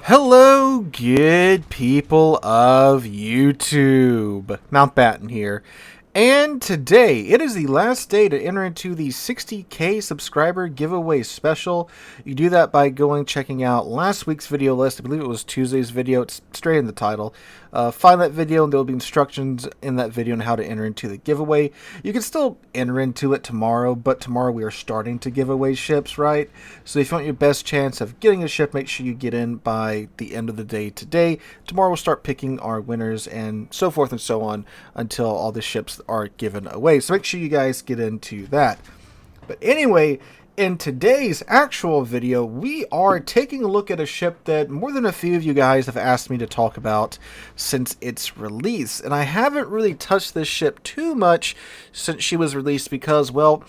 Hello, good people of YouTube. Mountbatten here. And today, it is the last day to enter into the 60k subscriber giveaway special. You do that by checking out last week's video list. I believe it was Tuesday's video. It's straight in the title. Find that video, and there will be instructions in that video on how to enter into the giveaway. You can still enter into it tomorrow, but tomorrow we are starting to give away ships, right? So if you want your best chance of getting a ship, make sure you get in by the end of the day today. Tomorrow we'll start picking our winners and so forth and so on until all the ships are given away. So make sure you guys get into that. But anyway, in today's actual video, we are taking a look at a ship that more than a few of you guys have asked me to talk about since its release. And I haven't really touched this ship too much since she was released because, well,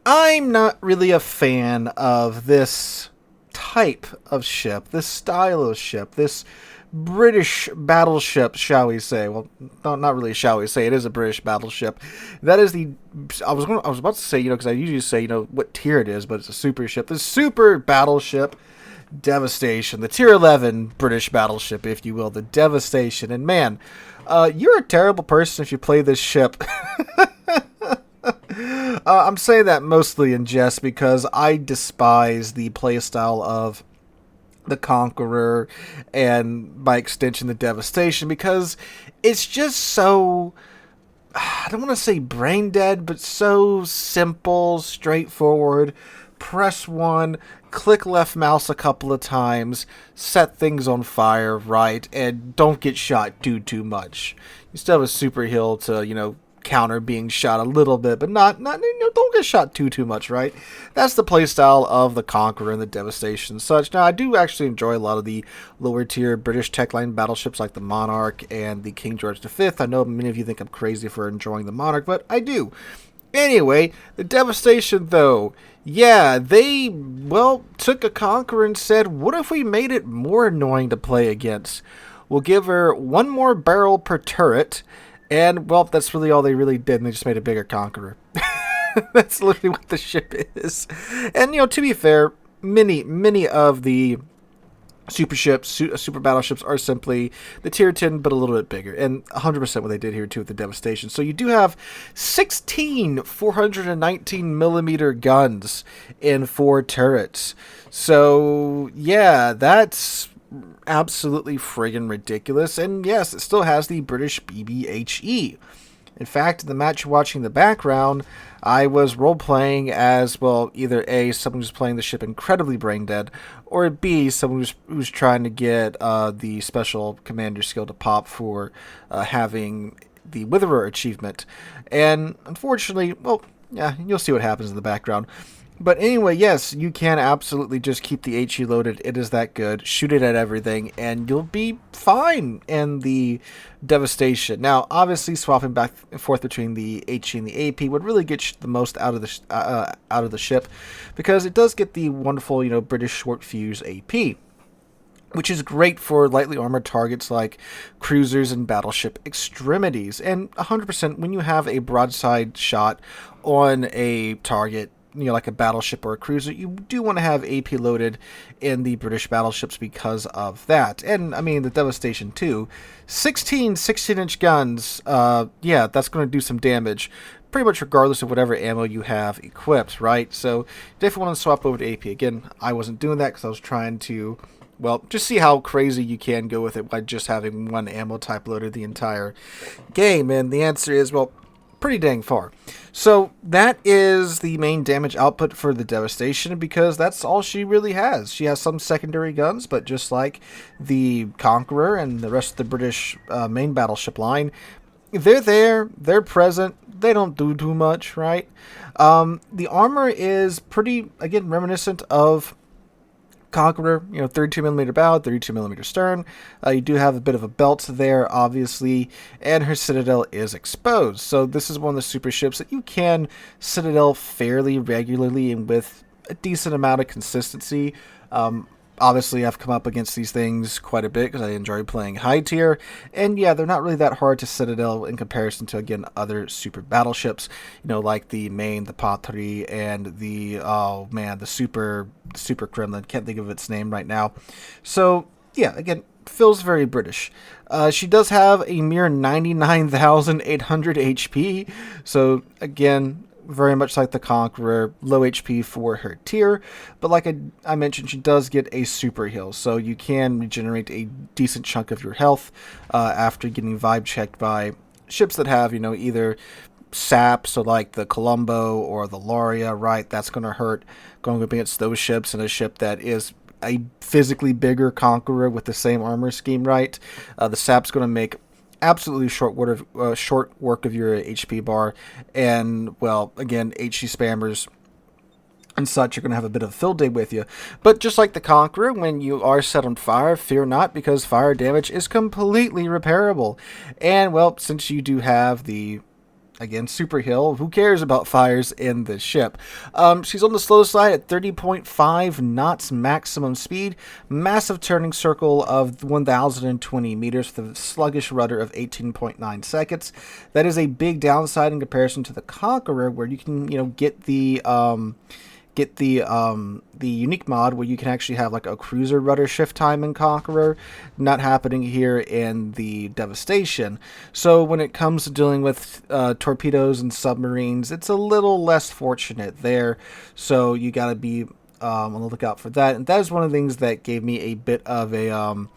I'm not really a fan of this type of ship, this style of ship, this British battleship, shall we say. Well, not really, shall we say. It is a British battleship. That is the... I was about to say, because I usually say, what tier it is, but it's a super ship. The Super Battleship Devastation. The Tier 11 British battleship, if you will. The Devastation. And man, you're a terrible person if you play this ship. I'm saying that mostly in jest because I despise the playstyle of the Conqueror and by extension the Devastation because it's just so, I don't want to say brain dead, but so simple, straightforward. Press 1, click left mouse a couple of times, set things on fire, right, and don't get shot too much. You still have a super heal to, counter being shot a little bit, but not don't get shot too much, right? That's the playstyle of the Conqueror and the Devastation and such. Now, I do actually enjoy a lot of the lower tier British tech line battleships like the Monarch and the King George V. I know many of you think I'm crazy for enjoying the Monarch, but I do. Anyway, the Devastation, though, yeah, they, well, took a Conqueror and said, what if we made it more annoying to play against? We'll give her one more barrel per turret. And, well, that's really all they really did, and they just made a bigger Conqueror. That's literally what the ship is. And, to be fair, many of the super ships, super battleships are simply the tier 10, but a little bit bigger. And 100% what they did here, too, with the Devastation. So you do have 16 419 millimeter guns in 4 turrets. So, yeah, that's absolutely friggin' ridiculous. And yes, it still has the British BBHE. In fact, in the match you're watching in the background, I was role-playing as, well, either A, someone who's playing the ship incredibly brain-dead, or B, someone who's trying to get the special commander skill to pop for having the Witherer achievement. And unfortunately, well, yeah, you'll see what happens in the background. But anyway, yes, you can absolutely just keep the HE loaded. It is that good. Shoot it at everything, and you'll be fine in the Devastation. Now, obviously, swapping back and forth between the HE and the AP would really get the most out of the ship, because it does get the wonderful, British short fuse AP, which is great for lightly armored targets like cruisers and battleship extremities. And 100% when you have a broadside shot on a target, like a battleship or a cruiser, you do want to have AP loaded in the British battleships because of that. And, I mean, the Devastation, too. 16 16-inch guns, yeah, that's going to do some damage, pretty much regardless of whatever ammo you have equipped, right? So, definitely want to swap over to AP. Again, I wasn't doing that because I was trying to, well, just see how crazy you can go with it by just having one ammo type loaded the entire game. And the answer is, well, pretty dang far. So that is the main damage output for the Devastation, because that's all she really has. She has some secondary guns, but just like the Conqueror and the rest of the British main battleship line, they're there, they're present, they don't do too much, right? The armor is pretty, again, reminiscent of Conqueror, 32mm bow, 32mm stern. You do have a bit of a belt there, obviously, and her citadel is exposed. So this is one of the super ships that you can citadel fairly regularly and with a decent amount of consistency. Obviously, I've come up against these things quite a bit because I enjoy playing high tier, and yeah, they're not really that hard to citadel in comparison to, again, other super battleships, like the Maine, the Patrie, and the, oh man, the Super Kremlin. Can't think of its name right now. So yeah, again, feels very British. She does have a mere 99,800 HP, so again, very much like the Conqueror, low HP for her tier, but like I mentioned, she does get a super heal, so you can regenerate a decent chunk of your health after getting vibe checked by ships that have, either sap, so like the Colombo or the Laria, right? That's going to hurt going up against those ships, and a ship that is a physically bigger Conqueror with the same armor scheme, right? The sap's going to make absolutely short work of your HP bar, and well, again, HC spammers and such are going to have a bit of a field day with you. But just like the Conqueror, when you are set on fire, fear not, because fire damage is completely repairable. And well, since you do have the again, super heal. Who cares about fires in this ship? She's on the slow side at 30.5 knots maximum speed, massive turning circle of 1,020 meters with a sluggish rudder of 18.9 seconds. That is a big downside in comparison to the Conqueror, where you can, get the unique mod where you can actually have like a cruiser rudder shift time in Conqueror, not happening here in the Devastation. So when it comes to dealing with torpedoes and submarines, it's a little less fortunate there. So you got to be on the lookout for that. And that is one of the things that gave me a bit of a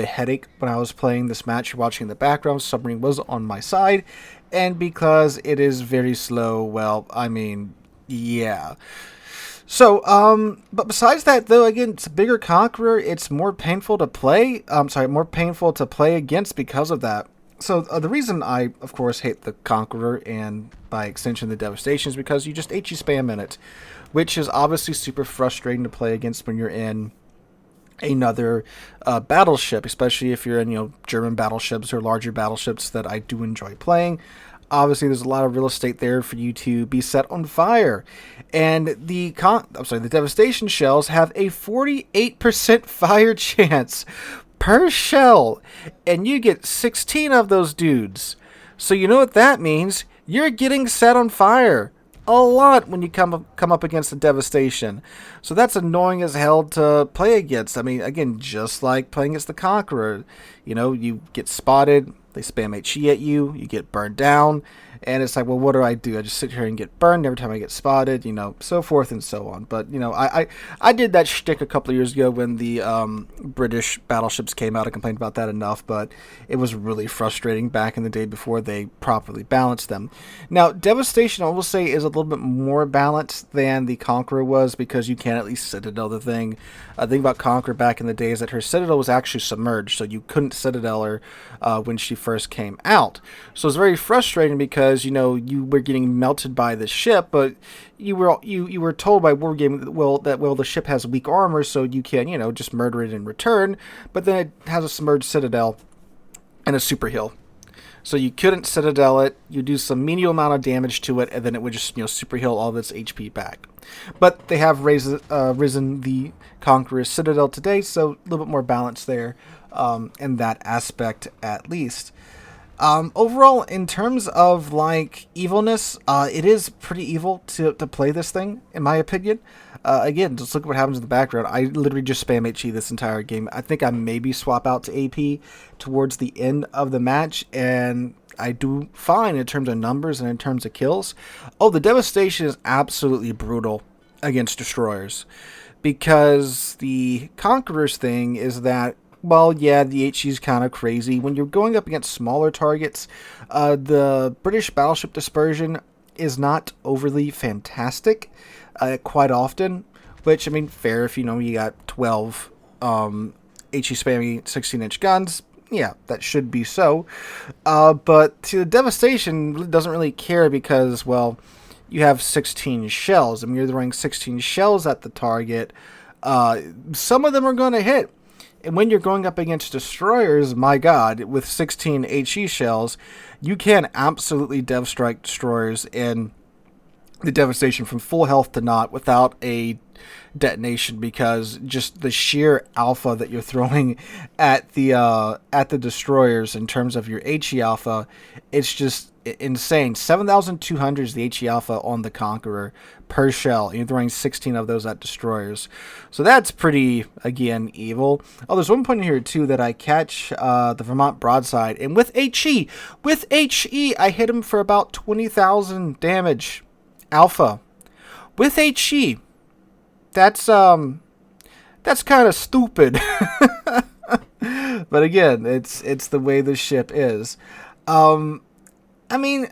headache when I was playing this match. You're watching in the background, submarine was on my side, and because it is very slow, well, I mean, yeah. So, but besides that, though, again, it's a bigger Conqueror. It's more painful to play. More painful to play against because of that. So, the reason I, of course, hate the Conqueror and, by extension, the Devastation is because you just HE spam in it, which is obviously super frustrating to play against when you're in another battleship, especially if you're in, German battleships or larger battleships that I do enjoy playing. Obviously, there's a lot of real estate there for you to be set on fire. And the Devastation shells have a 48% fire chance per shell. And you get 16 of those dudes. So you know what that means? You're getting set on fire a lot when you come up against the Devastation. So that's annoying as hell to play against. I mean, again, just like playing against the Conqueror. You get spotted, they spam HE at you, you get burned down, and it's like, well, what do? I just sit here and get burned every time I get spotted, so forth and so on. But, I did that shtick a couple of years ago when the British battleships came out. I complained about that enough, but it was really frustrating back in the day before they properly balanced them. Now, Devastation, I will say, is a little bit more balanced than the Conqueror was, because you can at least Citadel the thing. The thing about Conqueror back in the day is that her Citadel was actually submerged, so you couldn't Citadel her when she first came out. So it's very frustrating because, you were getting melted by the ship, but you were told by Wargame that the ship has weak armor, so you can, just murder it in return, but then it has a submerged Citadel and a super heal. So you couldn't Citadel it, you do some menial amount of damage to it, and then it would just, super heal all of its HP back. But they have risen the Conqueror's Citadel today, so a little bit more balance there in that aspect at least. Overall, in terms of evilness, it is pretty evil to play this thing, in my opinion. Again, just look at what happens in the background. I literally just spam HE this entire game. I think I maybe swap out to AP towards the end of the match, and I do fine in terms of numbers and in terms of kills. Oh, the Devastation is absolutely brutal against destroyers, because the Conqueror's thing is that, well, yeah, the HE is kind of crazy. When you're going up against smaller targets, the British Battleship Dispersion is not overly fantastic quite often, which, I mean, fair if, you got 12 HE spammy 16-inch guns. Yeah, that should be so. But the Devastation doesn't really care because, well, you have 16 shells. I mean, you're throwing 16 shells at the target. Some of them are going to hit. And when you're going up against destroyers, my god, with 16 HE shells, you can absolutely dev strike destroyers in the Devastation from full health to not without a detonation, because just the sheer alpha that you're throwing at the destroyers in terms of your HE alpha, it's just insane. 7,200 is the HE alpha on the Conqueror per shell, and you're throwing 16 of those at destroyers. So that's pretty, again, evil. Oh, there's one point here too that I catch the Vermont broadside, and with HE, I hit him for about 20,000 damage alpha. With HE, that's kind of stupid. But again, it's the way the ship is. I mean,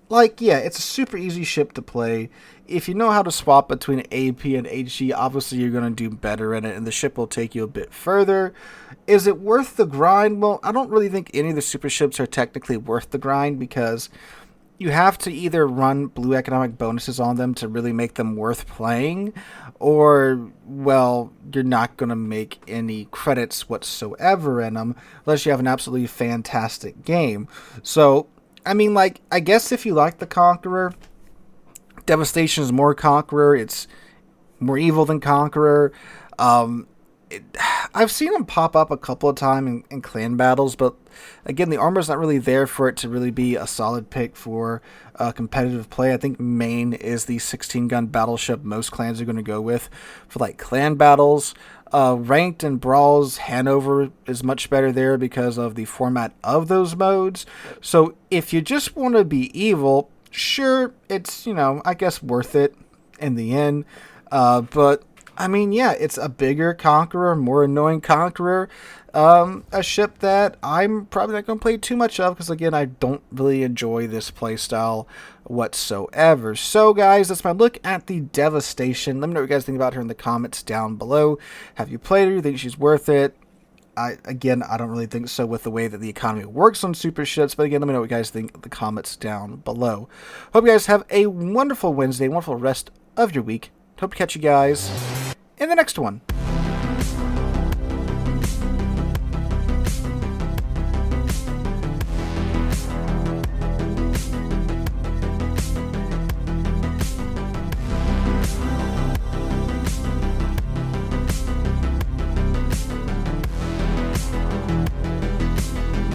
like, yeah, it's a super easy ship to play. If you know how to swap between AP and HE, obviously you're going to do better in it, and the ship will take you a bit further. Is it worth the grind? Well, I don't really think any of the super ships are technically worth the grind, because you have to either run blue economic bonuses on them to really make them worth playing, or, well, you're not going to make any credits whatsoever in them unless you have an absolutely fantastic game. So, I mean, like, I guess if you like the Conqueror, Devastation is more Conqueror. It's more evil than Conqueror. I've seen him pop up a couple of times in clan battles, but again, the armor's not really there for it to really be a solid pick for competitive play. I think main is the 16-gun battleship most clans are going to go with for like clan battles. Ranked and brawls, Hanover is much better there because of the format of those modes. So if you just want to be evil, sure, it's, I guess worth it in the end. But I mean, yeah, it's a bigger Conqueror, more annoying Conqueror. A ship that I'm probably not going to play too much of, because again, I don't really enjoy this playstyle whatsoever. So guys, that's my look at the Devastation. Let me know what you guys think about her in the comments down below. Have you played her? Do you think she's worth it? I don't really think so with the way that the economy works on super ships, but again, let me know what you guys think in the comments down below. Hope you guys have a wonderful Wednesday, wonderful rest of your week. Hope to catch you guys in the next one.